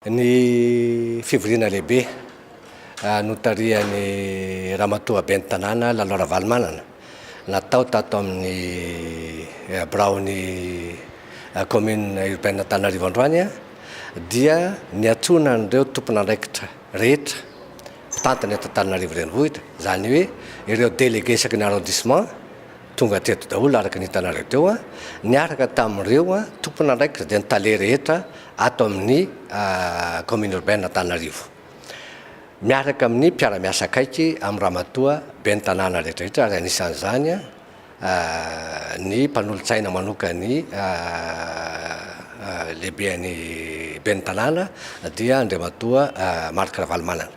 Ny fivoriana lehibe notariany Ramatoa ben'ny tanàna Lalora Valomanana natao tato amin'ny Braony commune urbaine Antananarivo androany dia niatsona an'ireo tompon'andraikitra rehetra mpitantana eto Antananarivo renivohitra, zany hoe ireo délégué isaky ny arrondissement tonga teto daholo araka ny hitanareo teo niaraka tamin'ireo tompon'andraikitra dia nitale rehetra ato amin'ny commune urbaine Antananarivo, miaraka amin'ny mpiara-miasa akaiky amin'ny Ramatoa ben'ny tanàna rehetrarehetra ary anisan'izany ny mpanolontsaina manokany lehibean'ny ben'ny tanàna dia Andriamatoa Marc Ravalomanana.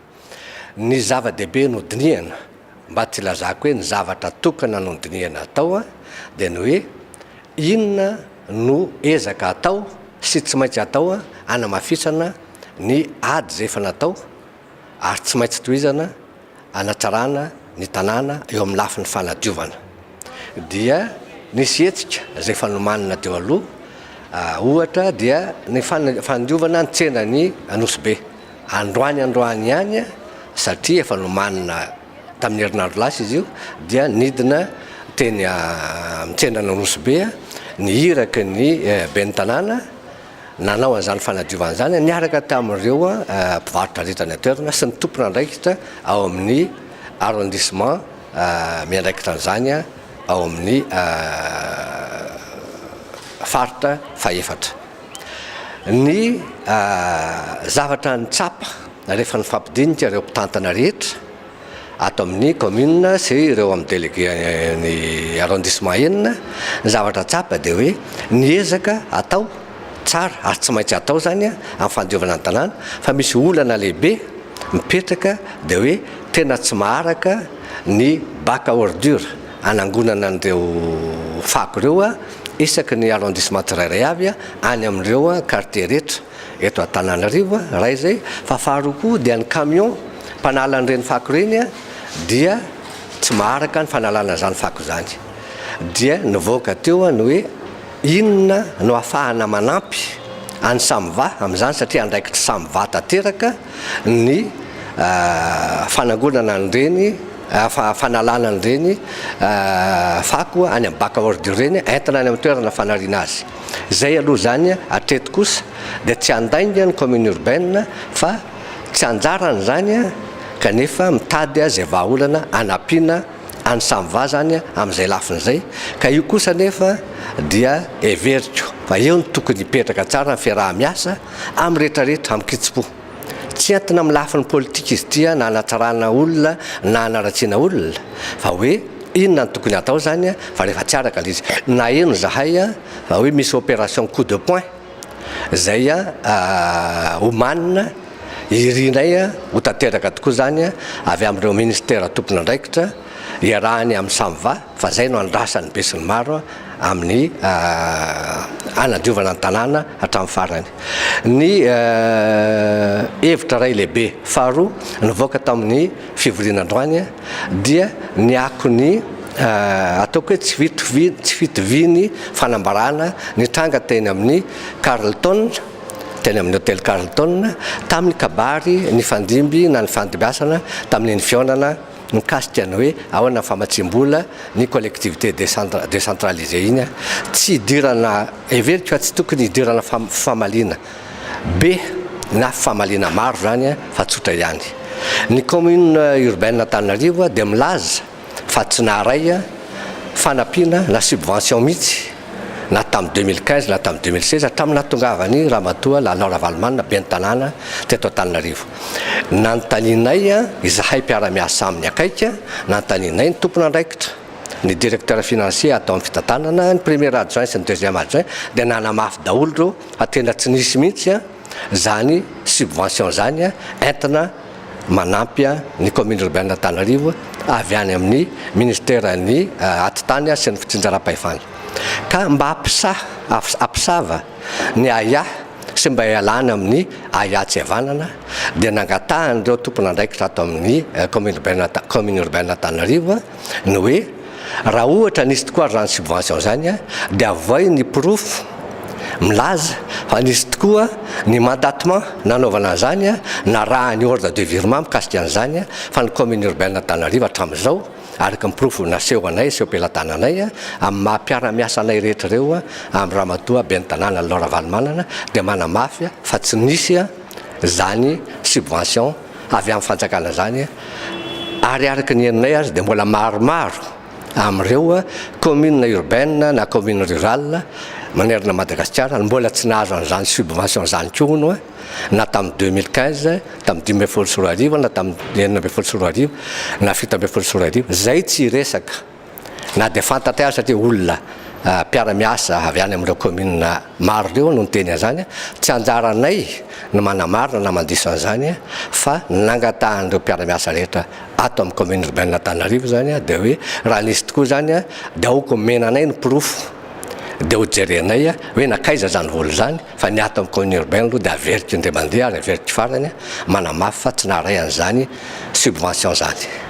Ny zava-dehibe nodiniana mba tsy lazako hoe ny zavatra tokana nodiniana atao dia ny hoe inona no ezaka atao sy tsy maintsy atao hanamafisana ny ady zay efa natao ary tsy maintsy tohizana hanatsarana ny tanàna eo amin'ny lafin'ny fanadiovana. Dia nisy hetsika zay fanomanana teo aloha ohatra dia ny fanadiovana ny tsenany Anosibe androany ihany satria efa nomanina tamin'ny herinandro lasa izy io dia nidina teny mitsendrana Anosibe ny iraka ny ben'ny tanàna nanao an'izany fanadiovana zany niaraka tamin'ireo mpivarotra rehetra ny toerana sy ny tompon'andraikitra ao amin'ny arrondissement miandraikitra an'izany ao amin'ny faritra faefatra. Ny zavatra nitsapa rehefa nifampidinika ireo mpitantana rehetra ato amin'ny commune sy ireo amin'ny délégué ny arrondissement enina, ny zavatra tsapa dia hoe niezaka atao tsara ary tsy maintsy atao zany amin'ny fanadiovana ny tanàna fa misy olana lehibe mipetraka dia hoe tena tsy maharaka ny bac à ordure anangonana an'ireo fako ireo isaky ny arrondissement tsirairay avy any amin'ireo quartier rehetra eto Antananarivo raha izay fa faharoa koa dia ny camion mpanala an'ireny fako ireny dia tsy maharaka ny fanalana zany fako zany, dia nivoaka teo ny hoe inona no ahafahana manampy any Samva amin'izany satria andraikitra Samva tanteraka ny fanangonana an'ireny fanalana an'ireny fako any amin'ny bac à ordure reny entina any amin'ny toerana fanariana azy. Zay aloha zany hatreto kosa dia tsy andainga ny commune urbaine fa tsy anjarany zany kanefa mitady zay vahaolana anampiana any Samva zany amin'izay lafin'izay ka io kosa nefa dia everiko fa eo ny tokony hipetraka tsara ny fiaraha-miasa amin'ny rehetrarehetra amin'ny kitsipo, tsy entina amin'ny lafin'ny politika izy tia na hanatsarana olona na hanaratsiana olona fa hoe inona ny tokony atao zany fa rehefa tsy araka izy na eno zahay fa hoe misy opération coup de poing zay omanina irinay ho tanteraka tokoa zany avy amin'ireo ministère tompon'andraikitra iarahany amin'ny Samva fa zay no andrasan'ny be sy ny maro amin'ny anadiovana ny tanàna hatramin'ny farany. Ny hevitra ray lehibe faharoa nivoaka tamin'ny fivoriana androany dia ny akony ataoko hoe tsy fitoviny fanambarana ny tranga teny amin'ny Carlton, teny amin'ny hôtel Carlton tamin'ny kabary ny fandimby na ny fandimbiasana tamin'ny fionana mikasika ny hoe ahoana famatsim-bola ny collectivité décentralisée iny tsy idirana everiko fa tsy tokony idirana famaliana be na famaliana maro zany fa tsotra ihany. Ny commune urbaine Antananarivo dia milaza fa tsy naharay fanampiana na subvention mihitsy na tamin'ny 2015 na tamin'ny 2016 hatramin'ny nahatongavany Ramatoa Lalora Valomanana ben'ny tanàna teto Antananarivo. Nanontanianay izahay mpiara-miasa amin'ny akaiky nanontanianay ny tompon'andraikitra ny directeur financier atao amin'ny fitantanana ny premier adjoint sy ny deuxième adjoint dia nanamafy daholo reo atena tsy nisy mihitsy zany subvention zany entina manampy ny commune urbaine Antananarivo avy any amin'ny ministère ny atitany sy ny fitsinjaram-pahefana ka mba ampisava ny aya sy mba hialana amin'ny aya tsy havanana dia nangatahany ireo tompon'andraikitra ato amin'ny commune urbaine Antananarivo ny hoe raha ohatra nisy tokoa zany subvention zany dia avay ny pirofo milaza fa nisy tokoa ny mandatement nanaovana zany na raha ny ordre de virement mikasika an'izany fa ny commune urbaine Antananarivo hatramin'izao araka ny profo naseho anay seho am-pelatananay amin'ny maha-piara-miasa anay rehetra ireo amin'ny ramatoa ben'ny tanàna Laura Valomanana dia manamafy fa tsy nisy zany subvention avy amin'ny fanjakana zany ary araka ny heninay azy dia mbola maromaro amin'ireo commune urbaine na commune rurale manerana Madagasikara mbola tsy nahazo an'izany subvention zany koa na tamin'ny 2015 tamin'ny 2014 na tamin'ny 2014 na 2017 zay tsy resaka na dia fantatray azy satria olona mpiara-miasa avy any amin'ireo commune maro ireo no niteny an'izany tsy anjaranay no manamarina na mandiso an'izany fa nangatahan'ireo mpiara-miasa rehetra ato amin'ny commune urbaine Antananarivo zany dia hoe raha nisy tokoa zany dia aoko menanay ny profo dia ho jerenay hoe nakaiza zany volo zany fa ny ato amin'ny commune urbaine aloha dia averiko indray mandeha ary averiko farany manamafy fa tsy naharay an'izany subvention zany.